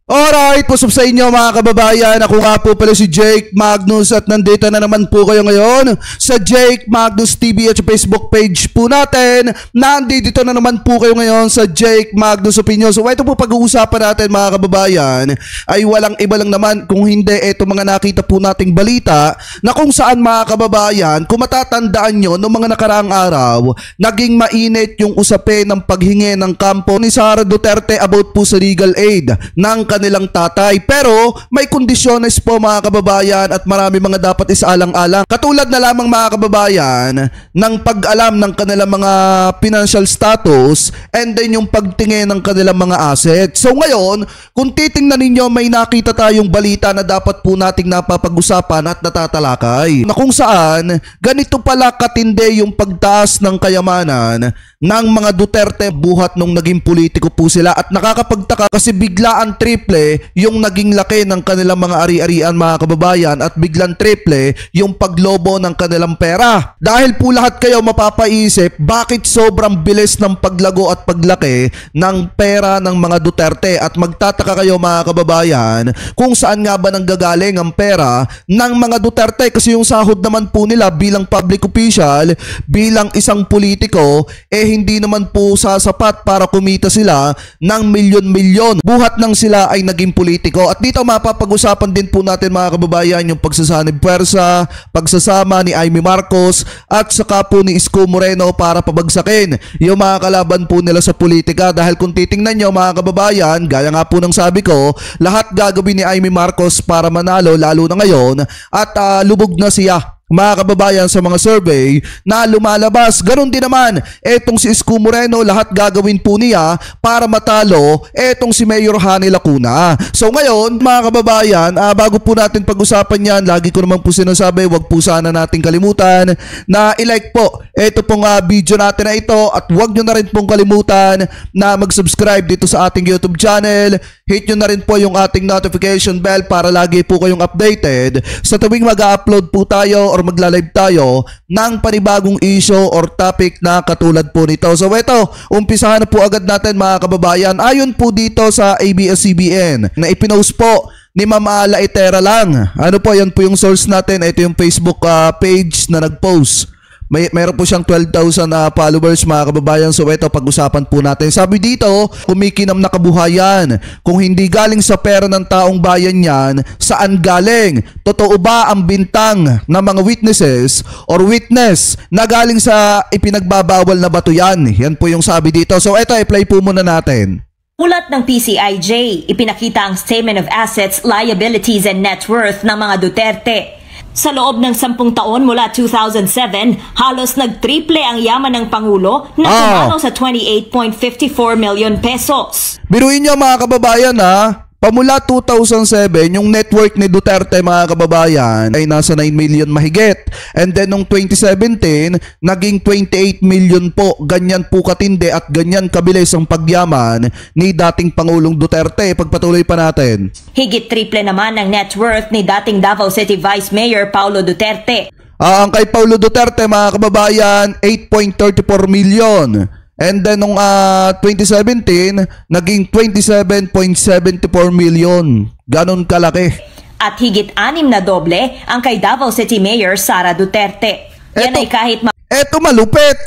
Alright, pusap sa inyo mga kababayan. Ako nga po pala si Jake Magnus at nandito na naman po kayo ngayon sa Jake Magnus TV at sa Facebook page po natin. Nandito na naman po kayo ngayon sa Jake Magnus Opinion. So ito po pag-uusapan natin mga kababayan ay walang iba lang naman kung hindi ito mga nakita po nating balita na kung saan mga kababayan, kung matatandaan nyo noong mga nakaraang araw, naging mainit yung usapin ng paghingi ng kampo ni Sara Duterte about po sa legal aid ng kanilang tatay. Pero may kondisyones po mga kababayan at marami mga dapat isaalang-alang. Katulad na lamang mga kababayan ng pag-alam ng kanilang mga financial status and then yung pagtingin ng kanilang mga assets. So ngayon, kung titingnan ninyo may nakita tayong balita na dapat po nating napapag-usapan at natatalakay. Na kung saan, ganito pala katindi yung pagtaas ng kayamanan ng mga Duterte buhat nung naging politiko po sila at nakakapagtaka kasi biglaan triple yung naging laki ng kanilang mga ari-arian mga kababayan at biglang triple yung paglobo ng kanilang pera. Dahil po lahat kayo mapapaisip bakit sobrang bilis ng paglago at paglaki ng pera ng mga Duterte at magtataka kayo mga kababayan kung saan nga ba nanggagaling ang pera ng mga Duterte kasi yung sahod naman po nila bilang public official, bilang isang politiko hindi naman po sasapat para kumita sila ng milyon-milyon buhat nang sila ay naging politiko. At dito mapapag-usapan din po natin mga kababayan yung pagsasanib puwersa, pagsasama ni Amy Marcos at saka po ni Isko Moreno para pabagsakin yung mga kalaban po nila sa politika. Dahil kung titingnan nyo mga kababayan, gaya nga po ng sabi ko, lahat gagawin ni Amy Marcos para manalo lalo na ngayon at lubog na siya mga kababayan sa mga survey na lumalabas. Ganon din naman etong si Isko Moreno, lahat gagawin po niya para matalo etong si Mayor Hani Lacuna. So ngayon mga kababayan, bago po natin pag-usapan yan, lagi ko naman po sinasabi, wag po sana natin kalimutan na i-like po ito pong video natin na ito at wag nyo na rin pong kalimutan na mag-subscribe dito sa ating YouTube channel. Hit nyo na rin po yung ating notification bell para lagi po kayong updated sa tuwing mag-upload po tayo or magla-live tayo ng panibagong issue or topic na katulad po nito. So ito, umpisahan na po agad natin mga kababayan. Ayon po dito sa ABS-CBN na ipinost po ni Ma'am Laitera lang. Ano po, yan po yung source natin. Ito yung Facebook page na nag-post. Meron po siyang 12,000 followers mga kababayan. So ito, pag-usapan po natin. Sabi dito, kumikinam na kabuhayan. Kung hindi galing sa pera ng taong bayan yan, saan galing? Totoo ba ang bintang ng mga witnesses or witness na galing sa ipinagbabawal na bato yan? Yan po yung sabi dito. So ito, i-play po muna natin. Ulat ng PCIJ, ipinakita ang Statement of Assets, Liabilities and Net Worth ng mga Duterte. Sa loob ng 10 taon mula 2007, halos nag-triple ang yaman ng Pangulo na tumalo sa 28.54 million pesos. Biruin nyo mga kababayan pamula 2007, yung network ni Duterte mga kababayan ay nasa 9 million mahigit. And then nung 2017, naging 28 million po. Ganyan po katindi at ganyan kabilis ang pagyaman ni dating Pangulong Duterte. Pagpatuloy pa natin. Higit triple naman ang net worth ni dating Davao City Vice Mayor Paulo Duterte. Ang kay Paulo Duterte mga kababayan, 8.34 million. And then nung 2017, naging 27.74 million. Ganon kalaki. At higit 6 na doble ang kay Davao City Mayor Sara Duterte. Yan ay kahit Eto malupit.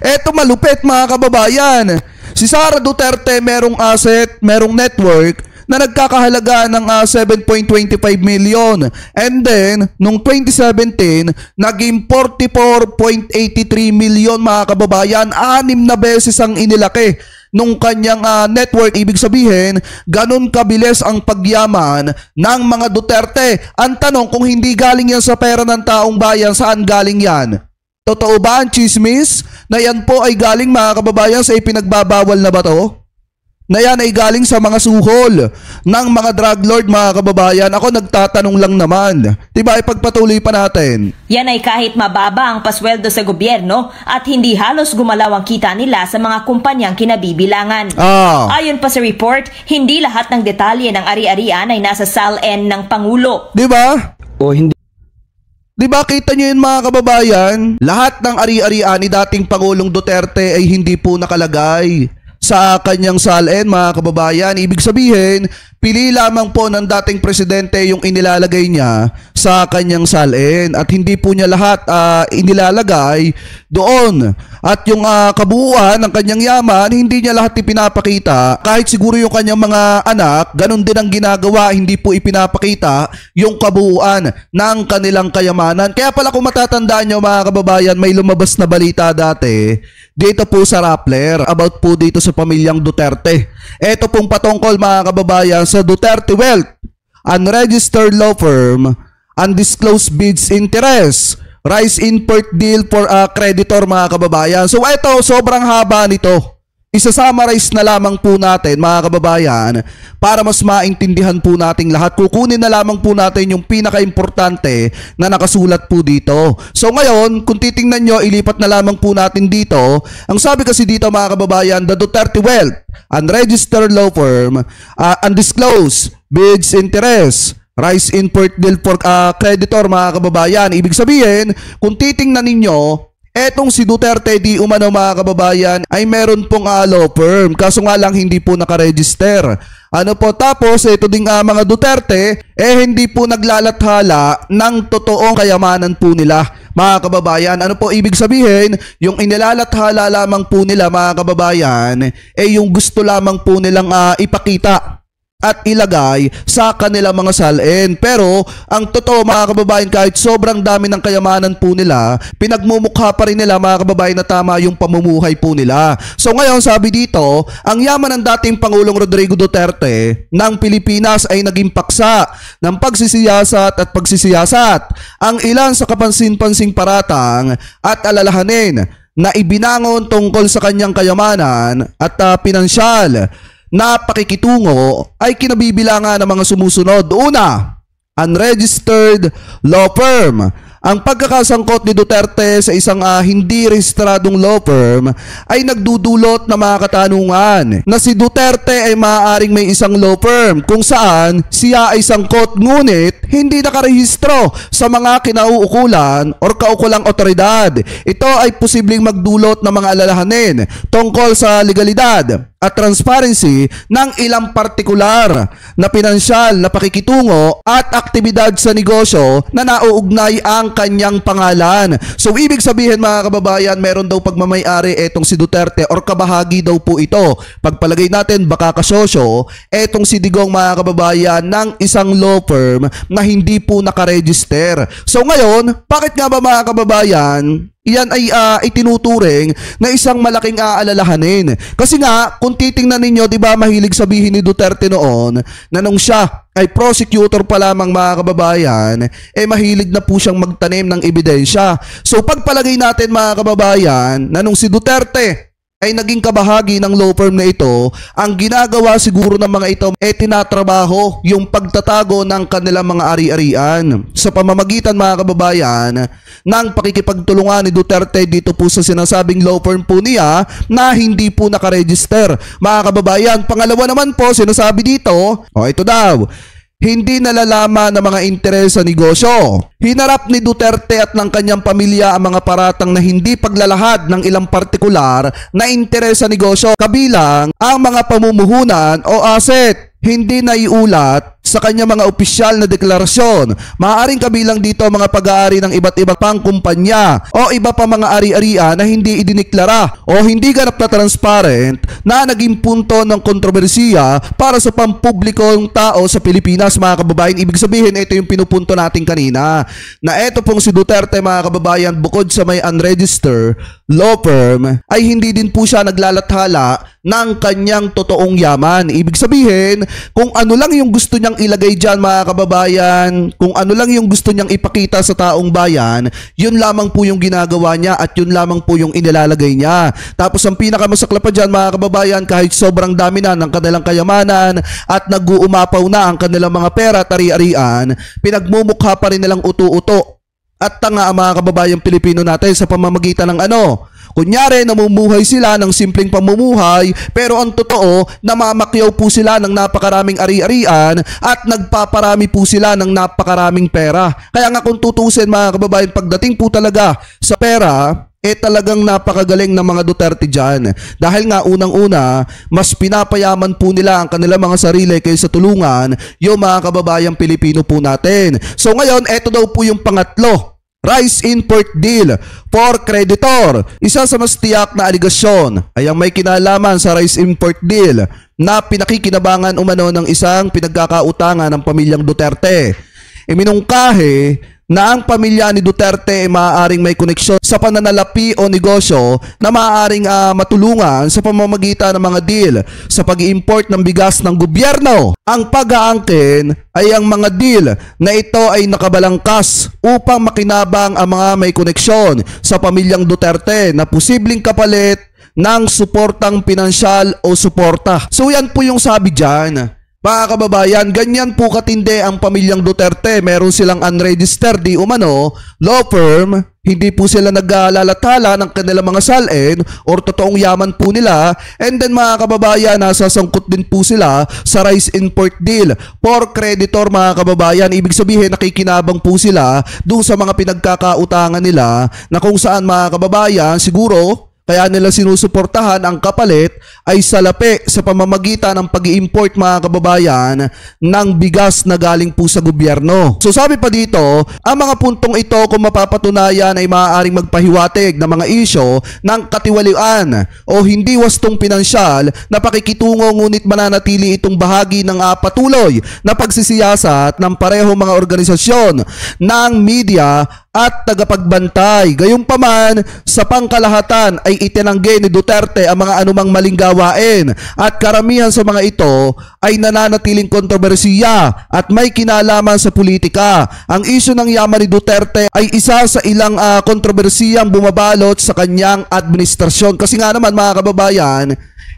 Eto malupit mga kababayan. Si Sara Duterte merong asset, merong network na nagkakahalaga ng 7.25 million. And then, nung 2017, naging 44.83 million mga kababayan. 6 na beses ang inilaki nung kanyang network. Ibig sabihin, ganun kabilis ang pagyaman ng mga Duterte. Ang tanong, kung hindi galing yan sa pera ng taong bayan, saan galing yan? Totoo ba ang chismis na yan po ay galing mga kababayan sa ipinagbabawal na bato? Na yan ay galing sa mga suhol ng mga drug lord mga kababayan? Ako nagtatanong lang naman. Diba, ipagpatuloy pa natin. Yan ay kahit mababa ang pasweldo sa gobyerno at hindi halos gumalaw ang kita nila sa mga kumpanyang kinabibilangan. Ayon pa sa report, hindi lahat ng detalye ng ari-arian ay nasa SALN ng Pangulo. Diba? Diba, kita nyo yun mga kababayan? Lahat ng ari-arian ni dating Pangulong Duterte ay hindi po nakalagay sa kanyang salin mga kababayan. Ibig sabihin, pili lamang po ng dating presidente yung inilalagay niya sa kanyang salin at hindi po niya lahat inilalagay doon. At yung kabuuan ng kanyang yaman, hindi niya lahat ipinapakita. Kahit siguro yung kanyang mga anak, ganun din ang ginagawa, hindi po ipinapakita yung kabuuan ng kanilang kayamanan. Kaya pala kung matatandaan nyo mga kababayan, may lumabas na balita dati dito po sa Rappler about po dito sa pamilyang Duterte. Ito pong patungkol mga kababayan sa Duterte Wealth, unregistered law firm, undisclosed bids interest, rise in port deal for a creditor mga kababayan. So ito, sobrang haba nito. Isa-summarize na lamang po natin mga kababayan para mas maintindihan po nating lahat. Kukunin na lamang po natin yung pinaka-importante na nakasulat po dito. So ngayon, kung titingnan nyo, ilipat na lamang po natin dito. Ang sabi kasi dito mga kababayan, the Duterte Wealth, unregistered law firm, undisclosed bids interest, rise in port deal for creditor mga kababayan. Ibig sabihin, kung titingnan ninyo, etong si Duterte di umano mga kababayan ay meron pong law firm. Kaso nga lang hindi po nakaregister. Ano po, tapos ito ding mga Duterte hindi po naglalathala ng totoong kayamanan po nila mga kababayan. Ano po ibig sabihin? Yung inilalathala lamang po nila mga kababayan yung gusto lamang po nilang ipakita at ilagay sa kanilang mga salin. Pero ang totoo mga kababayan, kahit sobrang dami ng kayamanan po nila, pinagmumukha pa rin nila mga kababayan na tama yung pamumuhay po nila. So ngayon sabi dito, ang yaman ng dating Pangulong Rodrigo Duterte ng Pilipinas ay naging paksa ng pagsisiyasat at pagsisiyasat. Ang ilan sa kapansin-pansing paratang at alalahanin na ibinangon tungkol sa kanyang kayamanan at pinansyal na pakikitungo ay kinabibilangan ng mga sumusunod. Una, unregistered law firm. Ang pagkakasangkot ni Duterte sa isang hindi rehistradong law firm ay nagdudulot ng mga katanungan na si Duterte ay maaaring may isang law firm kung saan siya ay sangkot ngunit hindi nakarehistro sa mga kinauukulan o kaukulang otoridad. Ito ay posibleng magdulot ng mga alalahanin tungkol sa legalidad at transparency ng ilang partikular na pinansyal na pakikitungo at aktibidad sa negosyo na nauugnay ang kanyang pangalan. So ibig sabihin mga kababayan, meron daw pagmamay-ari etong si Duterte or kabahagi daw po ito. Pagpalagay natin baka kasosyo etong si Digong mga kababayan ng isang law firm na hindi po nakaregister. So ngayon, bakit nga ba mga kababayan iyan ay itinuturing na isang malaking aalalahanin? Kasi nga, kung titingnan ninyo, di ba mahilig sabihin ni Duterte noon na nung siya ay prosecutor pa lamang mga kababayan, mahilig na po siyang magtanim ng ebidensya. So pagpalagay natin mga kababayan na nung si Duterte ay naging kabahagi ng law firm na ito, ang ginagawa siguro ng mga ito tinatrabaho yung pagtatago ng kanilang mga ari-arian sa pamamagitan mga kababayan ng pakikipagtulungan ni Duterte dito po sa sinasabing law firm po niya na hindi po nakaregister mga kababayan. Pangalawa naman po sinasabi dito, ito daw, hindi nalalaman ng mga interes sa negosyo. Hinarap ni Duterte at ng kanyang pamilya ang mga paratang na hindi paglalahad ng ilang partikular na interes sa negosyo, kabilang ang mga pamumuhunan o asset. Hindi naiulat sa kanyang mga opisyal na deklarasyon. Maaaring kabilang dito mga pag-aari ng iba't ibang pangkumpanya o iba pa mga ari-arian na hindi idiniklara o hindi ganap na transparent na naging punto ng kontrobersiya para sa pampublikong tao sa Pilipinas mga kababayan. Ibig sabihin, ito yung pinupunto natin kanina na ito pong si Duterte mga kababayan, bukod sa may unregistered law firm ay hindi din po siya naglalathala ng kanyang totoong yaman. Ibig sabihin, kung ano lang yung gusto niyang ilagay dyan mga kababayan, kung ano lang yung gusto niyang ipakita sa taong bayan, yun lamang po yung ginagawa niya at yun lamang po yung inilalagay niya. Tapos ang pinakamasakla pa dyan mga kababayan, kahit sobrang dami na ng kanilang kayamanan at nag-uumapaw na ang kanilang mga pera at ari-arian, pinagmumukha pa rin nilang uto-uto at tanga ang mga kababayang Pilipino natin sa pamamagitan ng kunyari, namumuhay sila ng simpleng pamumuhay pero ang totoo, namamakyaw po sila ng napakaraming ari-arian at nagpaparami po sila ng napakaraming pera. Kaya nga kung tutusin mga kababayan, pagdating po talaga sa pera, talagang napakagaling ng mga Duterte dyan. Dahil nga unang-una, mas pinapayaman po nila ang kanilang mga sarili kaysa tulungan yung mga kababayang Pilipino po natin. So ngayon, eto daw po yung pangatlo. Rice import deal for creditor. Isa sa mas tiyak na aligasyon ay ang may kinalaman sa rice import deal na pinakikinabangan umano ng isang pinagkakautangan ng pamilyang Duterte. Iminungkahi na ang pamilya ni Duterte ay maaaring may koneksyon sa pananalapi o negosyo na maaaring matulungan sa pamamagitan ng mga deal sa pag-i-import ng bigas ng gobyerno. Ang pag-aangkin ay ang mga deal na ito ay nakabalangkas upang makinabang ang mga may koneksyon sa pamilyang Duterte na posibleng kapalit ng suportang pinansyal o suporta. So yan po yung sabi dyan. Mga kababayan, ganyan po katindi ang pamilyang Duterte. Meron silang unregistered di umano law firm. Hindi po sila nag-aalalathala ng kanilang mga salin or totoong yaman po nila. And then mga kababayan, nasasangkot din po sila sa rice import deal for creditor mga kababayan. Ibig sabihin nakikinabang po sila doon sa mga pinagkakautangan nila na kung saan mga kababayan siguro kaya nila sinusuportahan ang kapalit ay salapi sa pamamagitan ng pag-i-import mga kababayan ng bigas na galing po sa gobyerno. So sabi pa dito, ang mga puntong ito kung mapapatunayan ay maaaring magpahiwatig ng mga isyo ng katiwalian o hindi wastong pinansyal na pakikitungo ngunit mananatili itong bahagi ng patuloy na pagsisiyasat ng parehong mga organisasyon ng media at tagapagbantay. Gayunpaman, sa pangkalahatan ay itinanggi ni Duterte ang mga anumang maling gawain at karamihan sa mga ito ay nananatiling kontrobersiya at may kinalaman sa politika. Ang isyu ng yaman ni Duterte ay isa sa ilang kontrobersiyang bumabalot sa kanyang administrasyon. Kasi nga naman mga kababayan,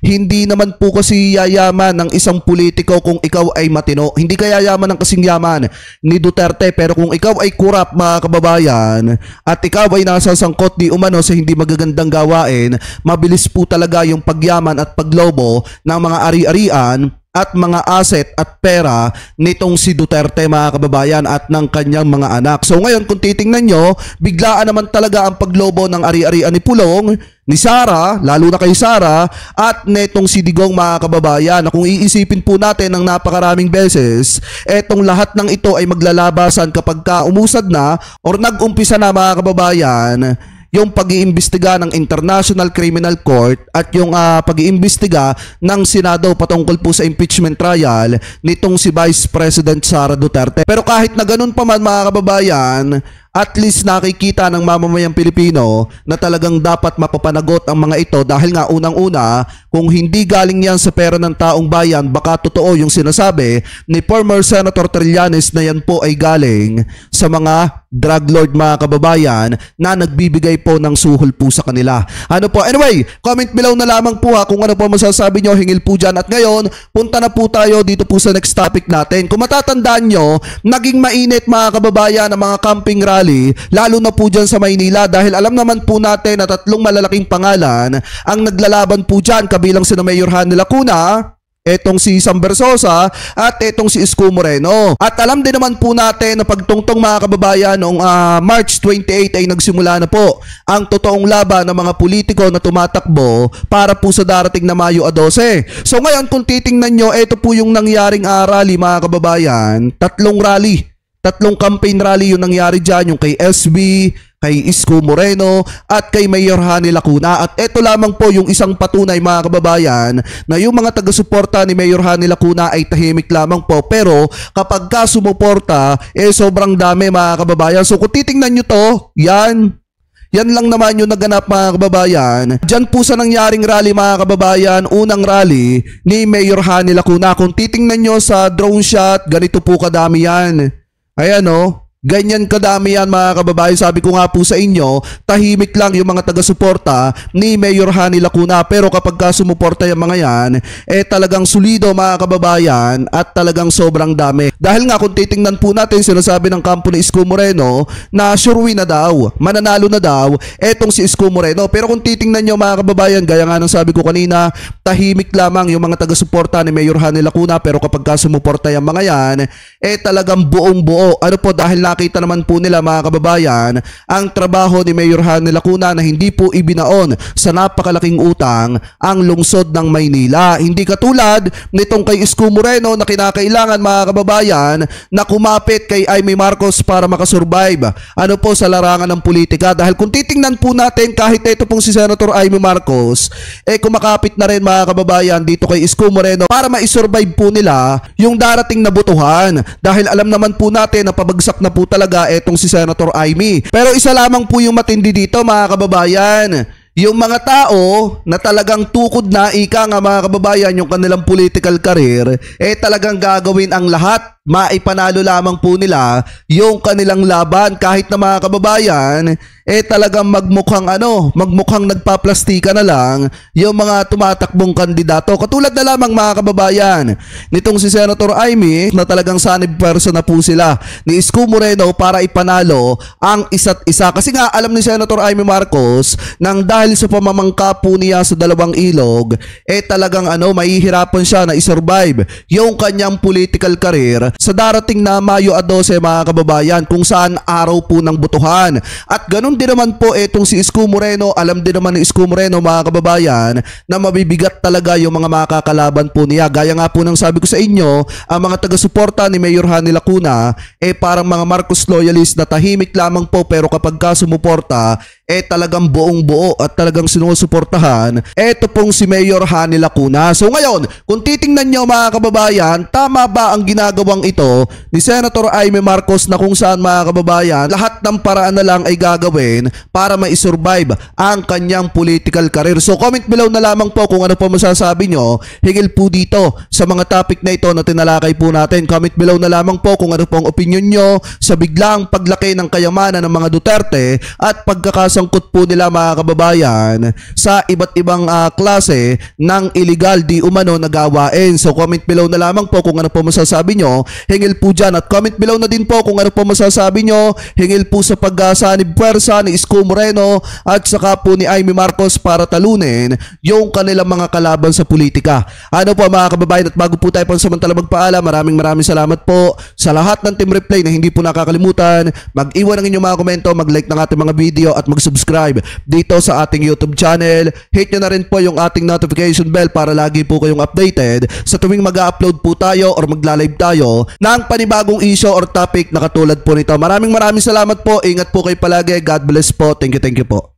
hindi naman po kasi yayaman ng isang politiko kung ikaw ay matino. Hindi kaya yaman ng kasing yaman ni Duterte, pero kung ikaw ay kurap mga kababayan at ikaw ay nasasangkot di umano sa hindi magagandang gawain, mabilis po talaga yung pagyaman at paglobo ng mga ari-arian at mga asset at pera nitong si Duterte mga kababayan at ng kanyang mga anak. So ngayon kung titingnan nyo, biglaan naman talaga ang paglobo ng ari-arian ni Pulong, ni Sara, lalo na kay Sara, at netong si Digong mga kababayan na kung iisipin po natin ng napakaraming beses, etong lahat ng ito ay maglalabasan kapag umusad na or nag-umpisa na mga kababayan yung pag-iimbestiga ng International Criminal Court at yung pag-iimbestiga ng Senado patungkol po sa impeachment trial nitong si Vice President Sara Duterte. Pero kahit na ganun pa man mga kababayan, at least nakikita ng mamamayang Pilipino na talagang dapat mapapanagot ang mga ito dahil nga unang-una, kung hindi galing yan sa pera ng taong bayan, baka totoo yung sinasabi ni former Senator Trillanes na yan po ay galing sa mga drug lord mga kababayan na nagbibigay po ng suhol po sa kanila. Ano po? Anyway, comment below na lamang po kung ano po masasabi nyo, hingil po dyan. At ngayon, punta na po tayo dito po sa next topic natin. Kung matatandaan nyo, naging mainit mga kababayan ang mga camping rally, lalo na po dyan sa Maynila dahil alam naman po natin na tatlong malalaking pangalan ang naglalaban po dyan, kabilang sina Mayor Hanny Lacuna, etong si Sam Bersosa at etong si Isko Moreno. At alam din naman po natin na pagtungtong mga kababayan noong March 28 ay nagsimula na po ang totoong laban ng mga politiko na tumatakbo para po sa darating na Mayo 12. So ngayon kung titingnan nyo, ito po yung nangyaring rally mga kababayan, tatlong campaign rally yung nangyari dyan, yung kay SB, kay Isko Moreno at kay Mayor Hanny Lacuna. At ito lamang po yung isang patunay mga kababayan na yung mga taga-suporta ni Mayor Hanny Lacuna ay tahimik lamang po, pero kapag ka sumuporta sobrang dami mga kababayan. So kung titingnan nyo to, yan lang naman yung naganap mga kababayan. Diyan po sa nangyaring rally mga kababayan, unang rally ni Mayor Hanny Lacuna. Kung titingnan nyo sa drone shot, ganito po kadami yan. Ayan ganyan kadami yan mga kababayan. Sabi ko nga po sa inyo, tahimik lang yung mga taga-suporta ni Mayor Hanny Lacuna, pero kapag sumuporta yung mga yan, talagang solido mga kababayan at talagang sobrang dami. Dahil nga kung titingnan po natin, sinasabi ng kampo ni Isko Moreno na sure win na daw, mananalo na daw etong si Isko Moreno. Pero kung titingnan nyo mga kababayan, gaya nga ng sabi ko kanina, tahimik lamang yung mga taga-suporta ni Mayor Hanny Lacuna, pero kapag sumuporta yung mga yan, talagang buong buo. Ano po, dahil nakita naman po nila mga kababayan ang trabaho ni Mayor Hanny Lacuna na hindi po ibinaon sa napakalaking utang ang lungsod ng Maynila. Hindi katulad nitong kay Isko Moreno na kinakailangan mga kababayan na kumapit kay Amy Marcos para makasurvive sa larangan ng politika. Dahil kung titingnan po natin kahit ito pong si Senator Amy Marcos kumakapit na rin mga kababayan dito kay Isko Moreno para ma-survive po nila yung darating na botohan. Dahil alam naman po natin na pabagsak na po talaga etong si Senator Amy. Pero isa lamang po yung matindi dito mga kababayan. Yung mga tao na talagang tukod na nga mga kababayan yung kanilang political career, talagang gagawin ang lahat. Maipanalo lamang po nila yung kanilang laban kahit na mga kababayan talagang magmukhang nagpaplastika na lang yung mga tumatakbong kandidato. Katulad na lamang mga kababayan nitong si Senator Amy na talagang sanib person na po sila ni Isko Moreno para ipanalo ang isa't isa. Kasi nga alam ni Senator Amy Marcos nang dahil sa pamamangka po niya sa dalawang ilog talagang mahihirapan siya na isurvive yung kanyang political career sa darating na Mayo 12 mga kababayan kung saan araw po ng botohan. At ganun din naman po etong si Isko Moreno, alam din naman ni Isko Moreno mga kababayan na mabibigat talaga yung mga makakalaban po niya. Gaya nga po ng sabi ko sa inyo, ang mga taga-suporta ni Mayor Hanny Lacuna parang mga Marcos loyalist na tahimik lamang po, pero kapag ka sumuporta talagang buong buo at talagang sinusuportahan eto pong si Mayor Hanny Lacuna. So ngayon, kung titingnan nyo mga kababayan, tama ba ang ginagawang ito ni Senator Amy Marcos na kung saan mga kababayan lahat ng paraan na lang ay gagawin para ma-survive ang kanyang political career? So comment below na lamang po kung ano po masasabi nyo higil po dito sa mga topic na ito na tinalakay po natin. Comment below na lamang po kung ano pong opinion nyo sa biglang paglaki ng kayamanan ng mga Duterte at pagkakasangkot po nila mga kababayan sa iba't ibang klase ng illegal di umano na gawain. So comment below na lamang po kung ano po masasabi nyo hingil po dyan, at comment below na din po kung ano po masasabi nyo hingil po sa pagsanib puwersa ni Isko Moreno at saka po ni Amy Marcos para talunin yung kanilang mga kalaban sa politika. Ano po mga kababayan, at bago po tayo pansamantala magpaalam, maraming salamat po sa lahat ng Team Replay na hindi po nakakalimutan mag-iwan ng inyong mga komento, mag-like ng ating mga video at mag-subscribe dito sa ating YouTube channel. Hit nyo na rin po yung ating notification bell para lagi po kayong updated sa tuwing mag-upload po tayo or magla-live tayo ng panibagong issue or topic na katulad po nito. Maraming salamat po. Ingat po kayo palagi. God bless po. Thank you po.